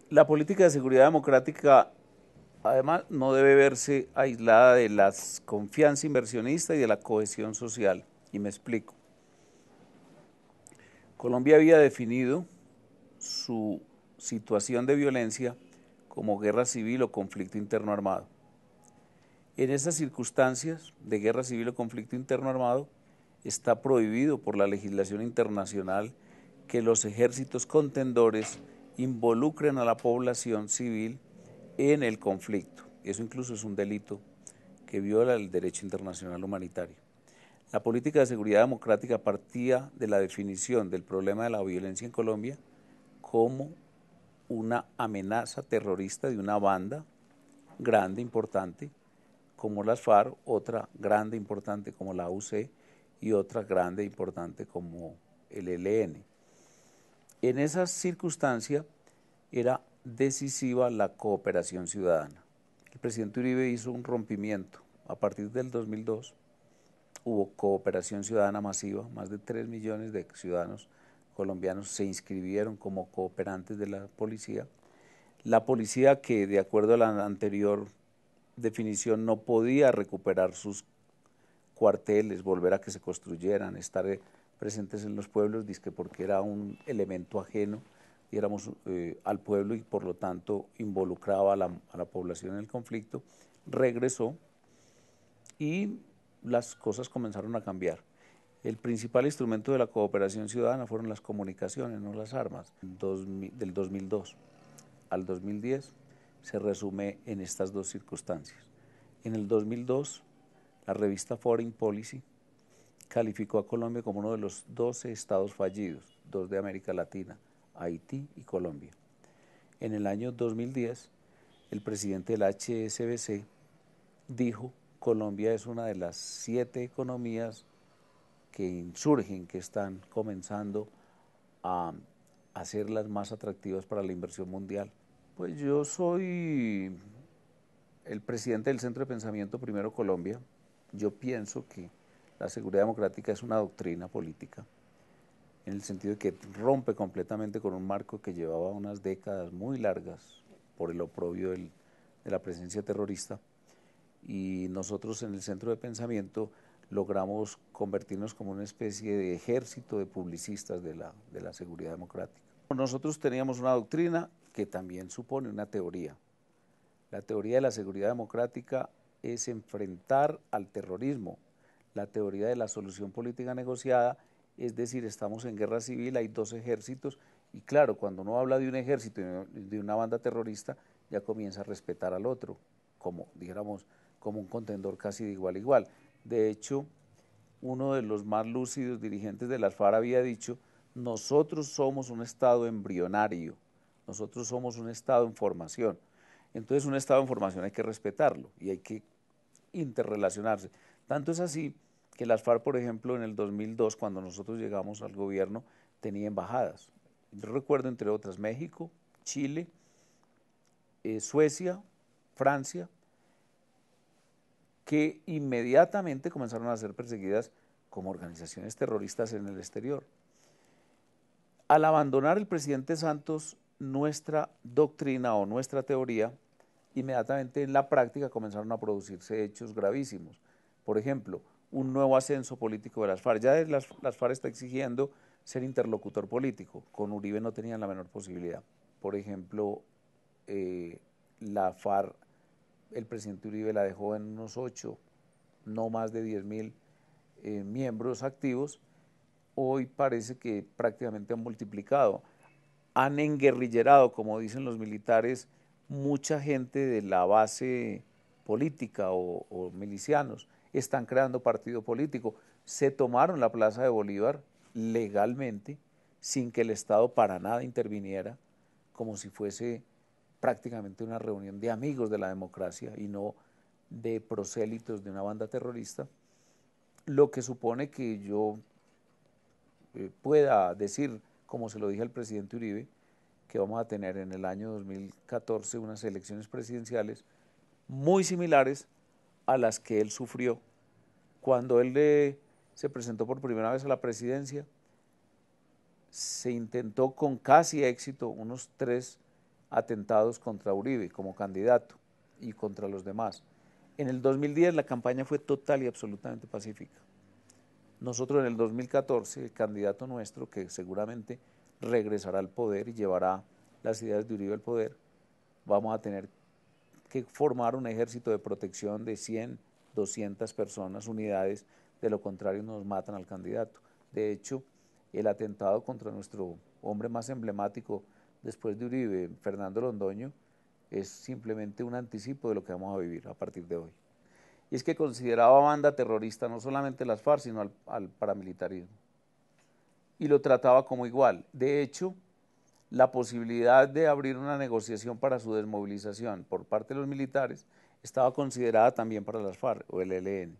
La política de seguridad democrática, además, no debe verse aislada de la confianza inversionista y de la cohesión social. Y me explico. Colombia había definido su situación de violencia como guerra civil o conflicto interno armado. En esas circunstancias de guerra civil o conflicto interno armado, está prohibido por la legislación internacional que los ejércitos contendores involucren a la población civil en el conflicto. Eso incluso es un delito que viola el derecho internacional humanitario. La política de seguridad democrática partía de la definición del problema de la violencia en Colombia como una amenaza terrorista de una banda grande, importante, como las FARC, otra grande, importante como la UC y otra grande, importante como el ELN. En esas circunstancias era decisiva la cooperación ciudadana. El presidente Uribe hizo un rompimiento. A partir del 2002 hubo cooperación ciudadana masiva, más de 3 millones de ciudadanos colombianos se inscribieron como cooperantes de la policía. La policía, que de acuerdo a la anterior definición no podía recuperar sus cuarteles, volver a que se construyeran, estar presentes en los pueblos, dizque porque era un elemento ajeno, diéramos, al pueblo y por lo tanto involucraba a la población en el conflicto, regresó y las cosas comenzaron a cambiar. El principal instrumento de la cooperación ciudadana fueron las comunicaciones, no las armas. Del 2002 al 2010 se resume en estas dos circunstancias. En el 2002, la revista Foreign Policy calificó a Colombia como uno de los 12 estados fallidos, dos de América Latina, Haití y Colombia. En el año 2010, el presidente del HSBC dijo: Colombia es una de las 7 economías que insurgen, que están comenzando a hacerlas más atractivas para la inversión mundial. Pues yo soy el presidente del Centro de Pensamiento Primero Colombia. Yo pienso que la seguridad democrática es una doctrina política, en el sentido de que rompe completamente con un marco que llevaba unas décadas muy largas por el oprobio de la presencia terrorista, y nosotros en el Centro de Pensamiento logramos convertirnos como una especie de ejército de publicistas de la seguridad democrática. Nosotros teníamos una doctrina que también supone una teoría. La teoría de la seguridad democrática es enfrentar al terrorismo. La teoría de la solución política negociada, es decir, estamos en guerra civil, hay dos ejércitos, y claro, cuando uno habla de un ejército y de una banda terrorista, ya comienza a respetar al otro, como, dijéramos, como un contendor casi de igual a igual. De hecho, uno de los más lúcidos dirigentes de las FARC había dicho: nosotros somos un estado embrionario, nosotros somos un estado en formación. Entonces, un estado en formación hay que respetarlo y hay que interrelacionarse. Tanto es así que las FARC, por ejemplo, en el 2002, cuando nosotros llegamos al gobierno, tenía embajadas. Yo recuerdo, entre otras, México, Chile, Suecia, Francia, que inmediatamente comenzaron a ser perseguidas como organizaciones terroristas en el exterior. Al abandonar el presidente Santos nuestra doctrina o nuestra teoría, inmediatamente en la práctica comenzaron a producirse hechos gravísimos. Por ejemplo, un nuevo ascenso político de las FARC. Ya las FARC está exigiendo ser interlocutor político. Con Uribe no tenían la menor posibilidad. Por ejemplo, la FARC, el presidente Uribe la dejó en unos 8, no más de 10.000 miembros activos. Hoy parece que prácticamente han multiplicado. Han enguerrillerado, como dicen los militares, mucha gente de la base política o milicianos. Están creando partido político. Se tomaron la Plaza de Bolívar legalmente, sin que el Estado para nada interviniera, como si fuese prácticamente una reunión de amigos de la democracia y no de prosélitos de una banda terrorista, lo que supone que yo pueda decir, como se lo dije al presidente Uribe, que vamos a tener en el año 2014 unas elecciones presidenciales muy similares a las que él sufrió cuando él se presentó por primera vez a la presidencia. Se intentó con casi éxito unos 3 atentados contra Uribe como candidato y contra los demás. En el 2010 la campaña fue total y absolutamente pacífica. Nosotros en el 2014, el candidato nuestro, que seguramente regresará al poder y llevará las ideas de Uribe al poder, vamos a tener que formar un ejército de protección de 100, 200 personas, unidades, de lo contrario nos matan al candidato. De hecho, el atentado contra nuestro hombre más emblemático después de Uribe, Fernando Londoño, es simplemente un anticipo de lo que vamos a vivir a partir de hoy. Y es que consideraba banda terrorista no solamente las FARC, sino al paramilitarismo. Y lo trataba como igual. De hecho, la posibilidad de abrir una negociación para su desmovilización por parte de los militares estaba considerada también para las FARC o el ELN.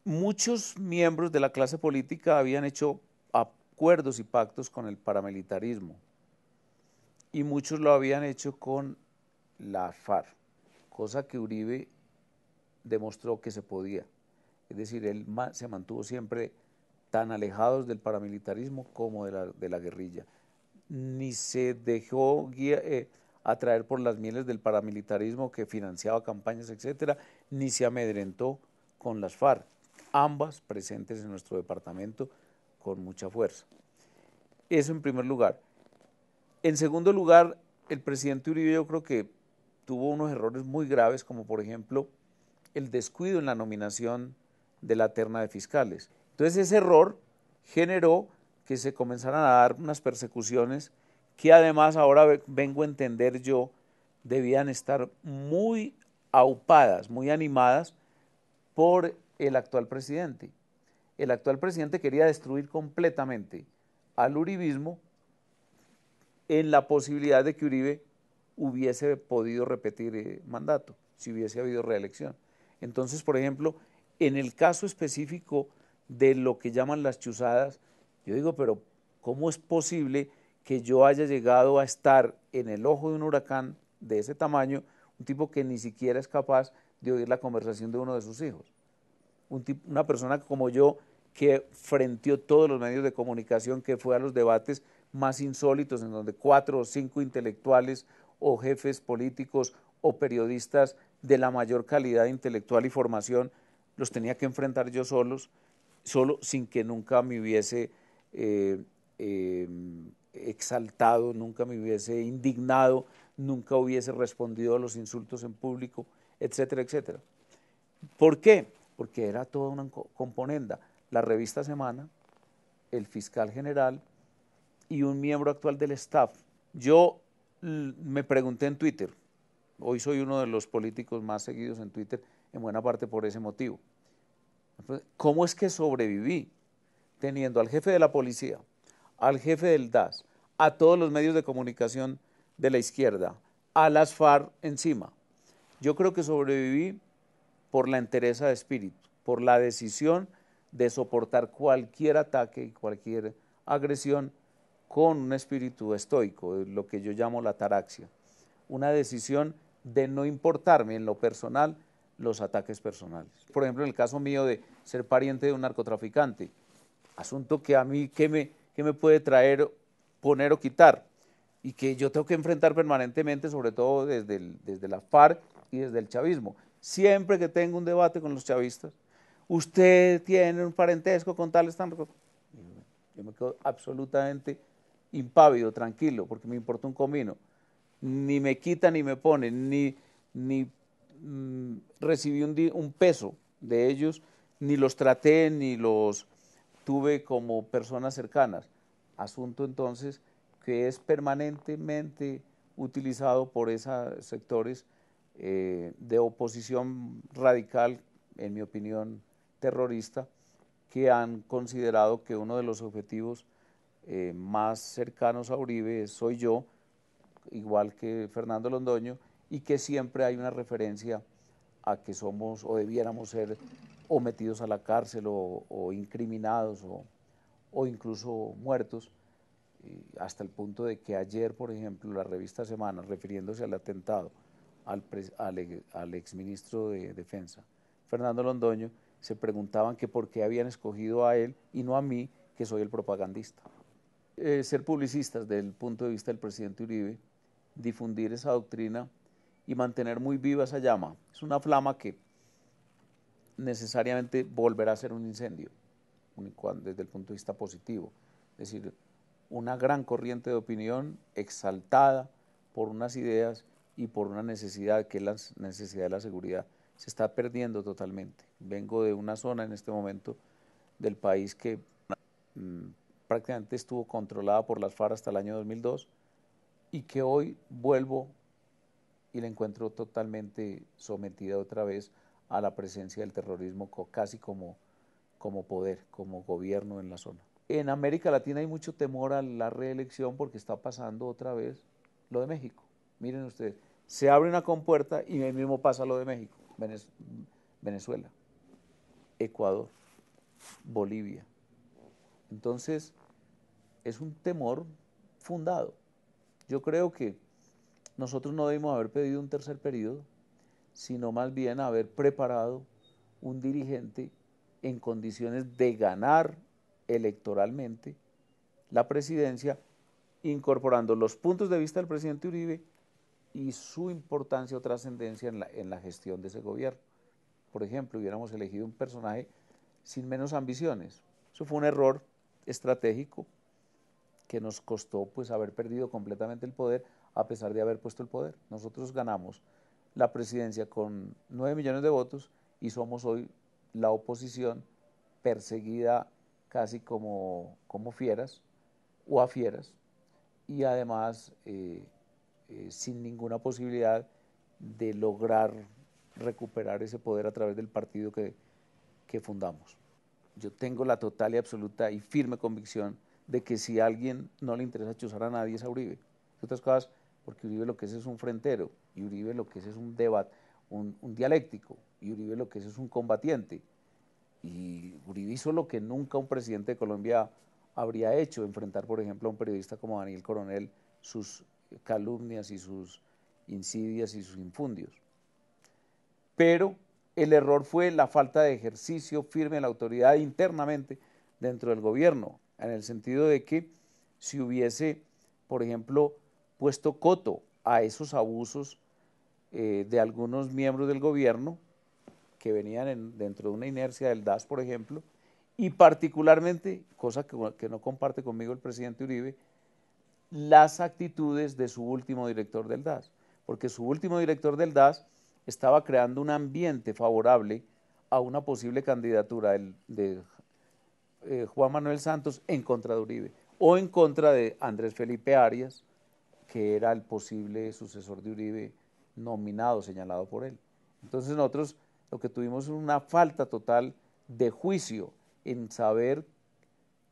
Muchos miembros de la clase política habían hecho acuerdos y pactos con el paramilitarismo y muchos lo habían hecho con la FARC, cosa que Uribe demostró que se podía. Es decir, él se mantuvo siempre tan alejados del paramilitarismo como de la guerrilla. Ni se dejó atraer por las mieles del paramilitarismo que financiaba campañas, etcétera, ni se amedrentó con las FARC, ambas presentes en nuestro departamento con mucha fuerza. Eso en primer lugar. En segundo lugar, el presidente Uribe yo creo que tuvo unos errores muy graves, como por ejemplo el descuido en la nominación de la terna de fiscales. Entonces ese error generó que se comenzaran a dar unas persecuciones que además ahora vengo a entender yo debían estar muy aupadas, muy animadas por el actual presidente. El actual presidente quería destruir completamente al uribismo en la posibilidad de que Uribe hubiese podido repetir mandato, si hubiese habido reelección. Entonces, por ejemplo, en el caso específico de lo que llaman las chuzadas, yo digo, pero ¿cómo es posible que yo haya llegado a estar en el ojo de un huracán de ese tamaño, un tipo que ni siquiera es capaz de oír la conversación de uno de sus hijos? Una persona como yo que frenteó todos los medios de comunicación, que fue a los debates más insólitos en donde 4 o 5 intelectuales o jefes políticos o periodistas de la mayor calidad intelectual y formación los tenía que enfrentar yo solo sin que nunca me hubiese exaltado, nunca me hubiese indignado, nunca hubiese respondido a los insultos en público, etcétera, etcétera. ¿Por qué? Porque era toda una componenda. La revista Semana, el fiscal general y un miembro actual del staff. Yo me pregunté en Twitter, hoy soy uno de los políticos más seguidos en Twitter, en buena parte por ese motivo. ¿Cómo es que sobreviví teniendo al jefe de la policía, al jefe del DAS, a todos los medios de comunicación de la izquierda, a las FARC encima? Yo creo que sobreviví por la entereza de espíritu, por la decisión de soportar cualquier ataque y cualquier agresión con un espíritu estoico, lo que yo llamo la ataraxia, una decisión de no importarme en lo personal los ataques personales. Por ejemplo, en el caso mío de ser pariente de un narcotraficante, asunto que a mí, ¿qué me puede traer, poner o quitar? Y que yo tengo que enfrentar permanentemente, sobre todo desde la FARC y desde el chavismo. Siempre que tengo un debate con los chavistas, usted tiene un parentesco con tales tantos. Yo me quedo absolutamente impávido, tranquilo, porque me importa un comino. Ni me quita ni me pone, ni recibí un peso de ellos, ni los traté, ni los tuve como personas cercanas. Asunto entonces que es permanentemente utilizado por esos sectores de oposición radical, en mi opinión terrorista, que han considerado que uno de los objetivos más cercanos a Uribe soy yo, igual que Fernando Londoño, y que siempre hay una referencia a que somos o debiéramos ser o metidos a la cárcel o incriminados o incluso muertos, hasta el punto de que ayer, por ejemplo, la revista Semana, refiriéndose al atentado al exministro de Defensa, Fernando Londoño, se preguntaban que por qué habían escogido a él y no a mí, que soy el propagandista. ser publicistas desde el punto de vista del presidente Uribe, difundir esa doctrina y mantener muy viva esa llama. Es una flama que necesariamente volverá a ser un incendio, desde el punto de vista positivo. Es decir, una gran corriente de opinión exaltada por unas ideas y por una necesidad, que es la necesidad de la seguridad, se está perdiendo totalmente. Vengo de una zona en este momento del país que prácticamente estuvo controlada por las FARC hasta el año 2002 y que hoy vuelvo y la encuentro totalmente sometida otra vez a la presencia del terrorismo casi como poder, como gobierno en la zona. En América Latina hay mucho temor a la reelección porque está pasando otra vez lo de México. Miren ustedes, se abre una compuerta y ahí mismo pasa lo de México, Venezuela, Ecuador, Bolivia. Entonces, es un temor fundado. Yo creo que nosotros no debimos haber pedido un tercer periodo, sino más bien haber preparado un dirigente en condiciones de ganar electoralmente la presidencia, incorporando los puntos de vista del presidente Uribe y su importancia o trascendencia en la gestión de ese gobierno. Por ejemplo, hubiéramos elegido un personaje sin menos ambiciones. Eso fue un error estratégico que nos costó pues haber perdido completamente el poder a pesar de haber puesto el poder. Nosotros ganamos la presidencia con 9 millones de votos y somos hoy la oposición perseguida casi como fieras o a fieras y además sin ninguna posibilidad de lograr recuperar ese poder a través del partido que fundamos. Yo tengo la total y absoluta y firme convicción de que si a alguien no le interesa chuzar a nadie es a Uribe. Otras cosas, porque Uribe lo que es un frentero, y Uribe lo que es un debate, un dialéctico, y Uribe lo que es un combatiente. Y Uribe hizo lo que nunca un presidente de Colombia habría hecho, enfrentar, por ejemplo, a un periodista como Daniel Coronel, sus calumnias y sus insidias y sus infundios. Pero el error fue la falta de ejercicio firme de la autoridad internamente dentro del gobierno, en el sentido de que si hubiese, por ejemplo, puesto coto a esos abusos de algunos miembros del gobierno que venían dentro de una inercia del DAS, por ejemplo, y particularmente, cosa que no comparte conmigo el presidente Uribe, las actitudes de su último director del DAS, porque su último director del DAS estaba creando un ambiente favorable a una posible candidatura de Juan Manuel Santos en contra de Uribe o en contra de Andrés Felipe Arias, que era el posible sucesor de Uribe nominado, señalado por él. Entonces nosotros lo que tuvimos es una falta total de juicio en saber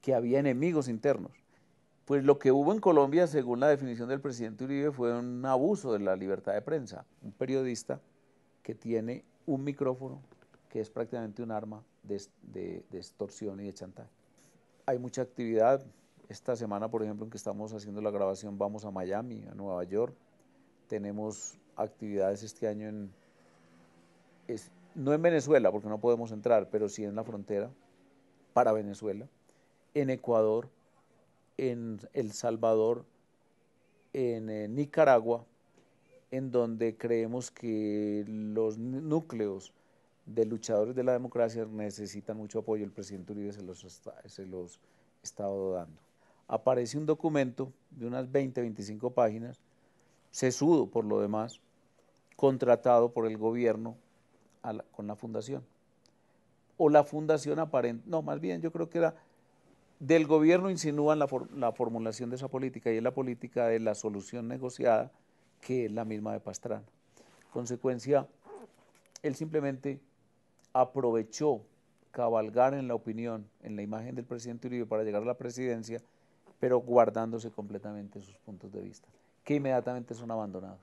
que había enemigos internos. Pues lo que hubo en Colombia, según la definición del presidente Uribe, fue un abuso de la libertad de prensa. Un periodista que tiene un micrófono que es prácticamente un arma de extorsión y de chantaje. Hay mucha actividad. Esta semana, por ejemplo, en que estamos haciendo la grabación, vamos a Miami, a Nueva York. Tenemos actividades este año no en Venezuela, porque no podemos entrar, pero sí en la frontera para Venezuela, en Ecuador, en El Salvador, en Nicaragua, en donde creemos que los núcleos de luchadores de la democracia necesitan mucho apoyo. El presidente Uribe se los estado dando. Aparece un documento de unas 20, 25 páginas, sesudo por lo demás, contratado por el gobierno con la fundación. O la fundación aparente, no, más bien yo creo que era del gobierno insinúan la formulación de esa política, y es la política de la solución negociada, que es la misma de Pastrana. Consecuencia, él simplemente aprovechó cabalgar en la opinión, en la imagen del presidente Uribe para llegar a la presidencia, pero guardándose completamente sus puntos de vista, que inmediatamente son abandonados.